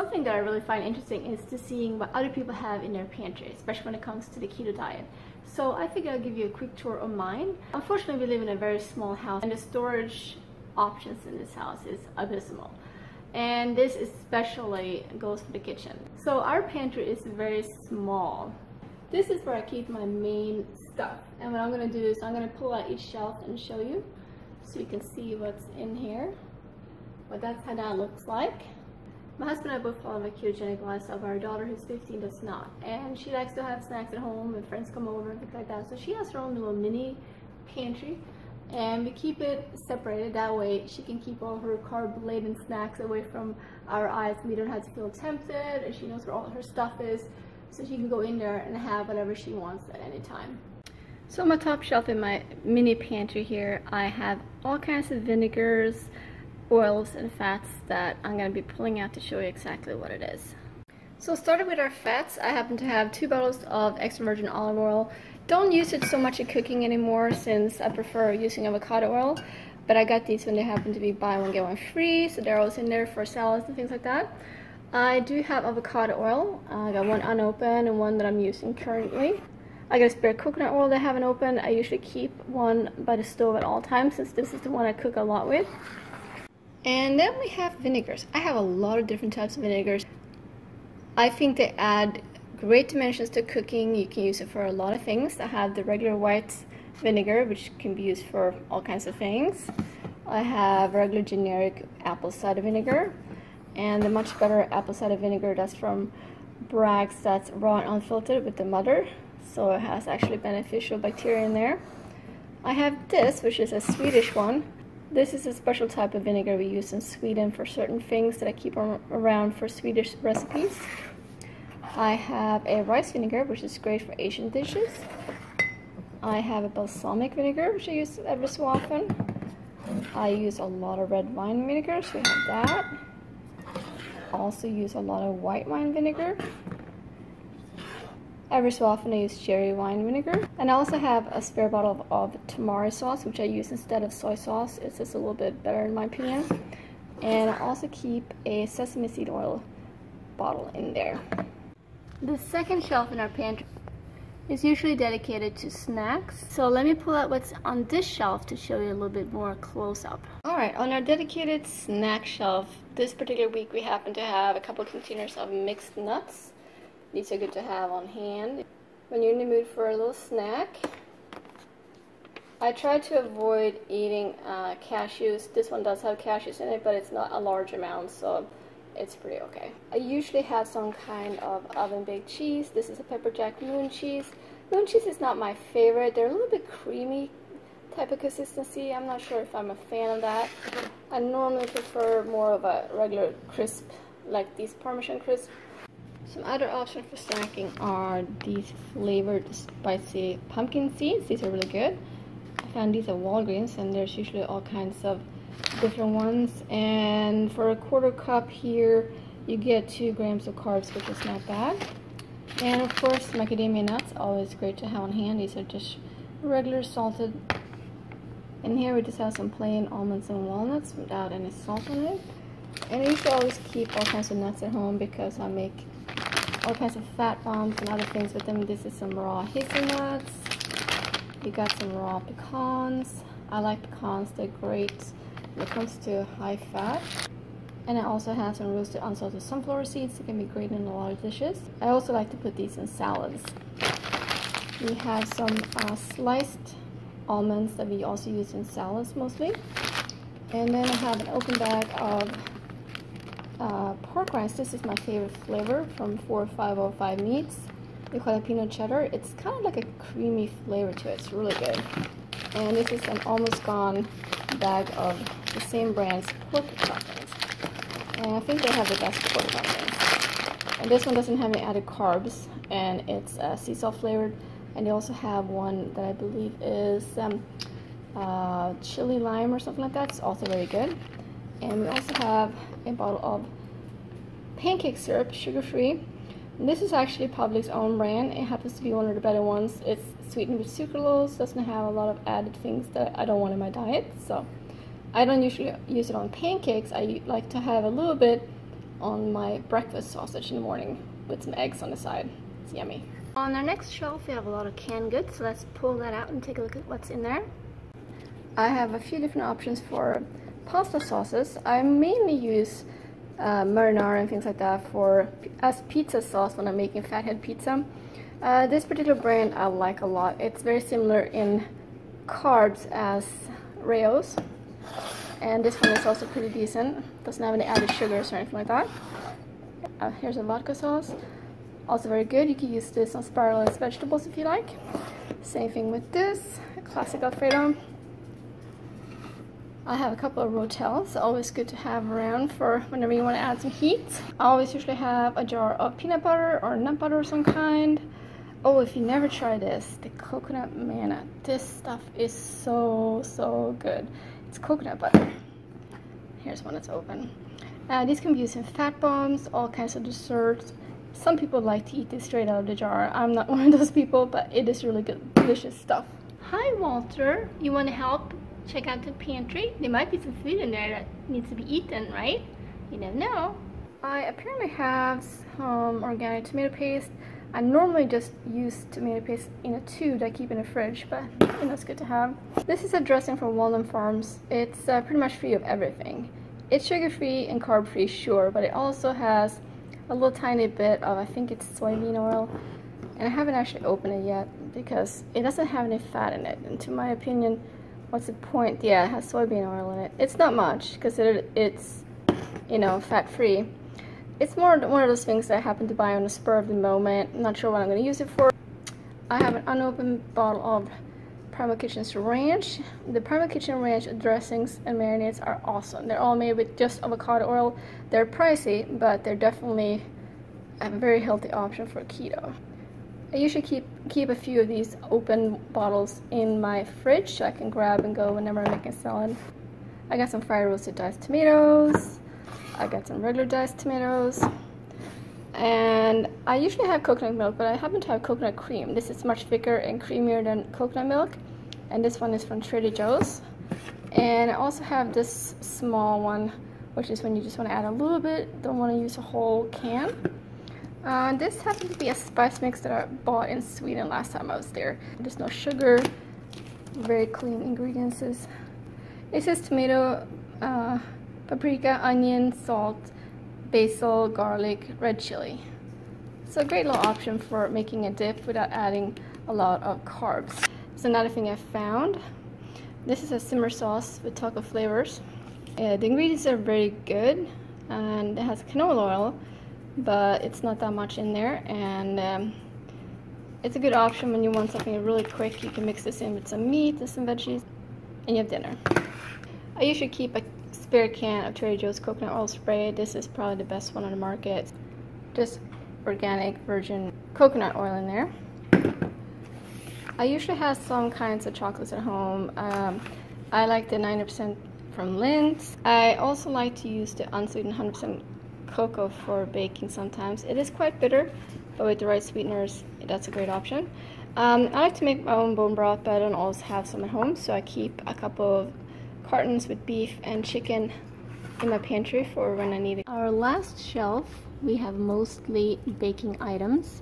something that I really find interesting is to seeing what other people have in their pantry, especially when it comes to the keto diet. So I figured I'll give you a quick tour of mine. Unfortunately, we live in a very small house and the storage options in this house is abysmal. And this especially goes for the kitchen. So our pantry is very small. This is where I keep my main stuff. And what I'm going to do is I'm going to pull out each shelf and show you so you can see what's in here. But that's how that looks like. My husband and I both follow a ketogenic lifestyle, but our daughter who's 15 does not. And she likes to have snacks at home and friends come over and things like that. So she has her own little mini pantry. And we keep it separated, that way she can keep all her carb-laden snacks away from our eyes. We don't have to feel tempted, and she knows where all her stuff is, so she can go in there and have whatever she wants at any time. So on my top shelf in my mini pantry here, I have all kinds of vinegars, oils, and fats that I'm going to be pulling out to show you exactly what it is. So starting with our fats, I happen to have 2 bottles of extra virgin olive oil. Don't use it so much in cooking anymore since I prefer using avocado oil, but I got these when they happen to be buy one get one free, so they're always in there for salads and things like that. I do have avocado oil. I got one unopened and one that I'm using currently. I got a spare coconut oil that I haven't opened. I usually keep one by the stove at all times since this is the one I cook a lot with. And then we have vinegars. I have a lot of different types of vinegars. I think they add great dimensions to cooking. You can use it for a lot of things. I have the regular white vinegar, which can be used for all kinds of things. I have regular generic apple cider vinegar, and the much better apple cider vinegar that's from Bragg's, that's raw and unfiltered with the mother, so it has actually beneficial bacteria in there. I have this, which is a Swedish one. This is a special type of vinegar we use in Sweden for certain things that I keep around for Swedish recipes. I have a rice vinegar, which is great for Asian dishes. I have a balsamic vinegar, which I use every so often. I use a lot of red wine vinegar, so we have that. Also use a lot of white wine vinegar. Every so often I use cherry wine vinegar. And I also have a spare bottle of tamari sauce, which I use instead of soy sauce. It's just a little bit better in my opinion. And I also keep a sesame seed oil bottle in there. The second shelf in our pantry is usually dedicated to snacks. So let me pull out what's on this shelf to show you a little bit more close up. Alright, on our dedicated snack shelf, this particular week we happen to have a couple containers of mixed nuts. These are good to have on hand when you're in the mood for a little snack. I try to avoid eating cashews. This one does have cashews in it, but it's not a large amount, so it's pretty okay. I usually have some kind of oven-baked cheese. This is a pepper jack moon cheese. Moon cheese is not my favorite. They're a little bit creamy type of consistency. I'm not sure if I'm a fan of that. I normally prefer more of a regular crisp, like these Parmesan crisp. Some other options for snacking are these flavored spicy pumpkin seeds. These are really good. I found these at Walgreens, and there's usually all kinds of different ones. And for a 1/4 cup here, you get 2 grams of carbs, which is not bad. And of course, macadamia nuts, always great to have on hand. These are just regular salted. And here we just have some plain almonds and walnuts without any salt on it. And I usually always keep all kinds of nuts at home because I make all kinds of fat bombs and other things with them. This is some raw hazelnuts. You got some raw pecans. I like pecans, they're great when it comes to high fat. And I also have some roasted unsalted sunflower seeds that can be great in a lot of dishes. I also like to put these in salads. We have some sliced almonds that we also use in salads mostly. And then I have an open bag of pork rinds. This is my favorite flavor from 4505 Meats. The jalapeno cheddar. It's kind of like a creamy flavor to it. It's really good. And this is an almost gone bag of the same brand's pork dumplings. And I think they have the best pork dumplings. And this one doesn't have any added carbs, and it's sea salt flavored. And they also have one that I believe is chili lime or something like that. It's also very good. And we also have a bottle of pancake syrup, sugar-free. This is actually Public's own brand. It happens to be one of the better ones. It's sweetened with sucralose, doesn't have a lot of added things that I don't want in my diet. So I don't usually use it on pancakes. I like to have a little bit on my breakfast sausage in the morning with some eggs on the side. It's yummy. On our next shelf, we have a lot of canned goods, so let's pull that out and take a look at what's in there. I have a few different options for pasta sauces. I mainly use marinara and things like that as pizza sauce when I'm making fathead pizza. This particular brand I like a lot. It's very similar in carbs as Rao's, and this one is also pretty decent. Doesn't have any added sugars or anything like that. Here's a vodka sauce, also very good. You can use this on spiralized vegetables if you like. Same thing with this classic Alfredo. I have a couple of Rotels, always good to have around for whenever you want to add some heat. I always usually have a jar of peanut butter or nut butter of some kind. Oh, if you never try this, the coconut manna. This stuff is so good. It's coconut butter. Here's one that's open. These can be used in fat bombs, all kinds of desserts. Some people like to eat this straight out of the jar. I'm not one of those people, but it is really good, delicious stuff. Hi, Walter. You want to help? Check out the pantry. There might be some food in there that needs to be eaten, right? You never know. I apparently have some organic tomato paste. I normally just use tomato paste in a tube that I keep in the fridge, but you know, it's good to have. This is a dressing from Walnut Farms. It's pretty much free of everything. It's sugar-free and carb-free, sure, but it also has a little tiny bit of, I think it's soybean oil, and I haven't actually opened it yet because it doesn't have any fat in it, and to my opinion, what's the point? Yeah, it has soybean oil in it. It's not much because it's, you know, fat-free. It's more one of those things that I happen to buy on the spur of the moment. I'm not sure what I'm going to use it for. I have an unopened bottle of Primal Kitchen's Ranch. The Primal Kitchen Ranch dressings and marinades are awesome. They're all made with just avocado oil. They're pricey, but they're definitely a very healthy option for keto. I usually keep a few of these open bottles in my fridge so I can grab and go whenever I'm making salad. I got some fried roasted diced tomatoes. I got some regular diced tomatoes. And I usually have coconut milk, but I happen to have coconut cream. This is much thicker and creamier than coconut milk. And this one is from Trader Joe's. And I also have this small one, which is when you just want to add a little bit, don't want to use a whole can. This happens to be a spice mix that I bought in Sweden last time I was there. There's no sugar, very clean ingredients. It says tomato, paprika, onion, salt, basil, garlic, red chili. It's a great little option for making a dip without adding a lot of carbs. It's another thing I found. This is a simmer sauce with taco flavors. The ingredients are very good, and it has canola oil, but it's not that much in there, and it's a good option when you want something really quick. You can mix this in with some meat and some veggies, and you have dinner. I usually keep a spare can of Trader Joe's coconut oil spray. This is probably the best one on the market. Just organic virgin coconut oil in there. I usually have some kinds of chocolates at home. I like the 90% from Lindt. I also like to use the unsweetened 100% cocoa for baking sometimes. It is quite bitter, but with the right sweeteners, that's a great option. I like to make my own bone broth, but I don't always have some at home, so I keep a couple of cartons with beef and chicken in my pantry for when I need it. Our last shelf, we have mostly baking items.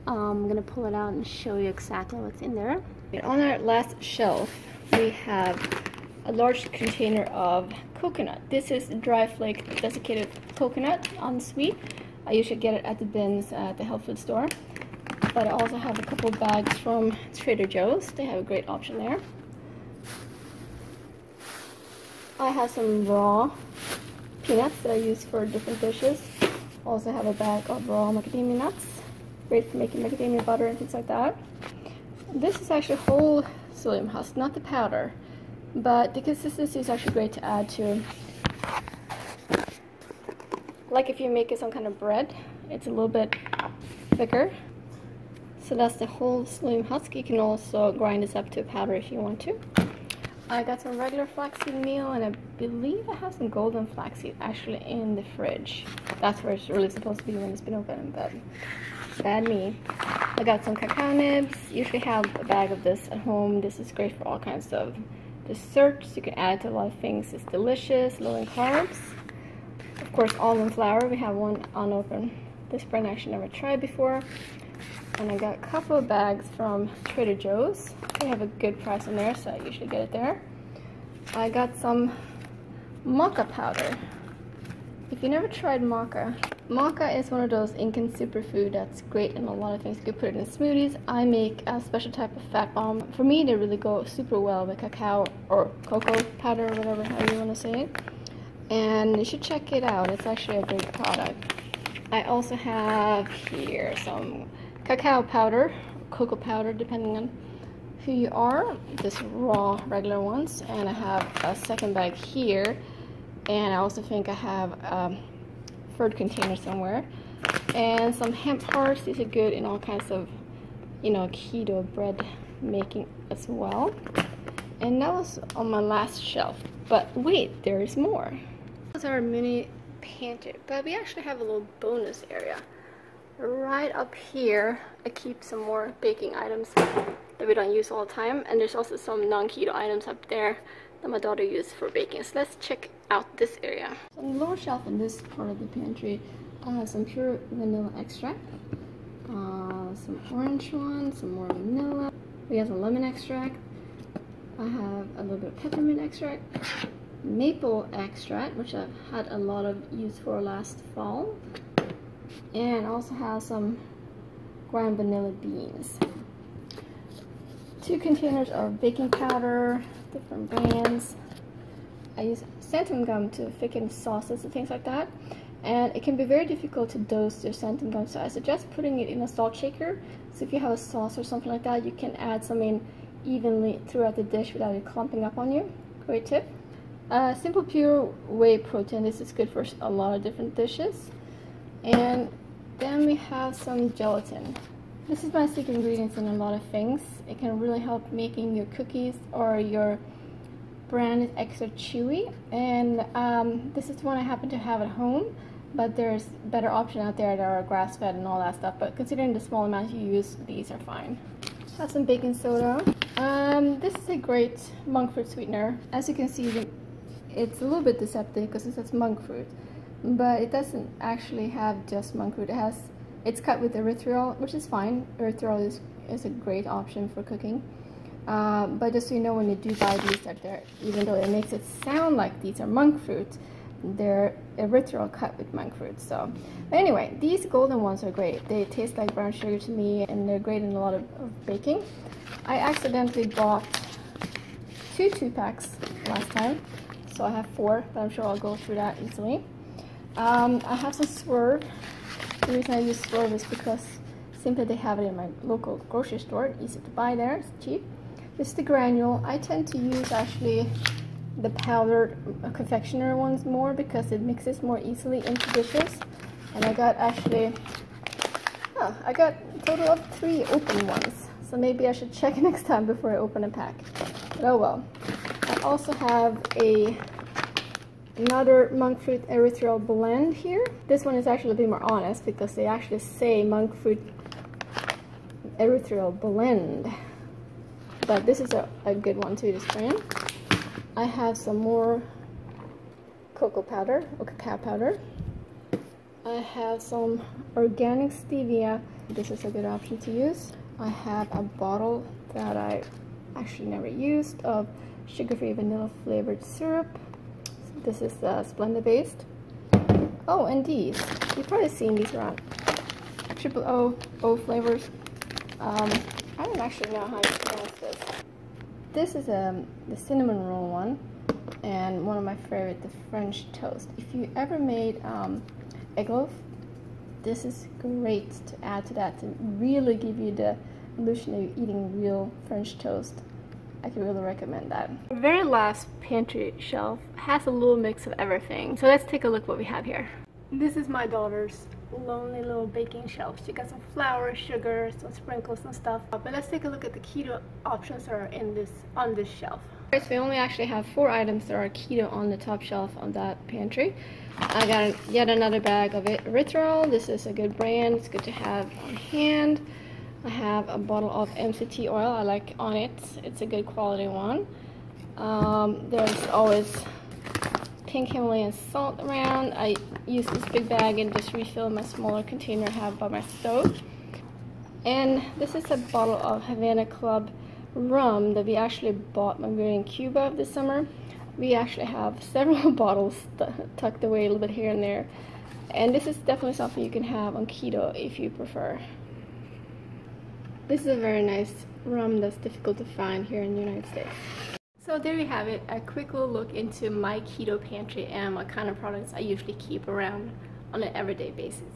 I'm gonna pull it out and show you exactly what's in there. On our last shelf, we have a large container of coconut. This is dry flake desiccated coconut, unsweet. I usually get it at the bins at the health food store, but I also have a couple bags from Trader Joe's. They have a great option there. I have some raw peanuts that I use for different dishes. Also have a bag of raw macadamia nuts, great for making macadamia butter and things like that. This is actually whole psyllium husk, not the powder, but the consistency is actually great to add to, like if you're making some kind of bread, it's a little bit thicker. So that's the whole psyllium husk. You can also grind this up to a powder if you want to. I got some regular flaxseed meal, and I believe I have some golden flaxseed actually in the fridge. That's where it's really supposed to be when it's been open, but bad me. I got some cacao nibs. Usually have a bag of this at home. This is great for all kinds of desserts. You can add it to a lot of things. It's delicious, low in carbs. Of course, almond flour. We have one unopened. This brand I actually never tried before. And I got a couple of bags from Trader Joe's. They have a good price in there, so I usually get it there. I got some maca powder. If you never tried maca, maca is one of those Incan superfood that's great in a lot of things. You can put it in smoothies. I make a special type of fat bomb. For me, they really go super well with cacao or cocoa powder, or whatever how you want to say it. And you should check it out. It's actually a great product. I also have here some cacao powder, cocoa powder, depending on who you are. Just raw, regular ones. And I have a second bag here. And I also think I have a third container somewhere. And some hemp hearts. These are good in all kinds of, you know, keto bread making as well. And that was on my last shelf. But wait, there is more. This is our mini pantry, but we actually have a little bonus area. Right up here, I keep some more baking items that we don't use all the time. And there's also some non-keto items up there that my daughter uses for baking. So let's check out this area. On the lower shelf in this part of the pantry, I have some pure vanilla extract, some orange one, some more vanilla. We have some lemon extract. I have a little bit of peppermint extract, maple extract, which I've had a lot of use for last fall, and also have some ground vanilla beans. 2 containers of baking powder, different brands. I use xanthan gum to thicken sauces and things like that, and it can be very difficult to dose your xanthan gum, so I suggest putting it in a salt shaker. So if you have a sauce or something like that, you can add some in evenly throughout the dish without it clumping up on you. Great tip. Simple pure whey protein. This is good for a lot of different dishes. And then we have some gelatin. This is my secret ingredients in a lot of things. It can really help making your cookies or your bread extra chewy. And this is one I happen to have at home, but there's better options out there that are grass-fed and all that stuff. But considering the small amount you use, these are fine. Have some baking soda. This is a great monk fruit sweetener. As you can see, it's a little bit deceptive because it says monk fruit, but it doesn't actually have just monk fruit. It's cut with erythritol, which is fine. Erythritol is a great option for cooking. But just so you know, when you do buy these, that they're, even though it makes it sound like these are monk fruit, they're erythritol cut with monk fruit. So, but anyway, these golden ones are great. They taste like brown sugar to me, and they're great in a lot of baking. I accidentally bought 2 2-packs last time, so I have 4, but I'm sure I'll go through that easily. I have some Swerve. The reason I use Swerve is because simply they have it in my local grocery store. Easy to buy there, it's cheap. This is the granule. I tend to use actually the powdered confectioner ones more because it mixes more easily into dishes. And I got actually, I got a total of 3 open ones. So maybe I should check next time before I open a pack. But oh well. I also have another monk fruit erythritol blend here. This one is actually a bit more honest because they actually say monk fruit erythritol blend. But this is a good one too, this brand. I have some more cocoa powder or cacao powder. I have some organic stevia. This is a good option to use. I have a bottle that I actually never used of sugar-free vanilla flavored syrup. This is Splenda based. Oh, and these. You've probably seen these around. Triple O flavors. I don't actually know how you pronounce this. This is the cinnamon roll one, and one of my favorite, the French toast. If you ever made egg loaf, this is great to add to that to really give you the illusion of you eating real French toast. I can really recommend that. The very last pantry shelf has a little mix of everything. So let's take a look what we have here. This is my daughter's lonely little baking shelf. She got some flour, sugar, some sprinkles and stuff. But let's take a look at the keto options that are on this shelf. So we only actually have 4 items that are keto on the top shelf on that pantry. I got yet another bag of erythritol. This is a good brand. It's good to have on hand. I have a bottle of MCT oil I like on it. It's a good quality one. There's always pink Himalayan salt around. I use this big bag and just refill my smaller container I have by my stove. And this is a bottle of Havana Club rum that we actually bought when we were in Cuba this summer. We actually have several bottles tucked away a little bit here and there. And this is definitely something you can have on keto if you prefer. This is a very nice rum that's difficult to find here in the United States. So there you have it, a quick little look into my keto pantry and what kind of products I usually keep around on an everyday basis.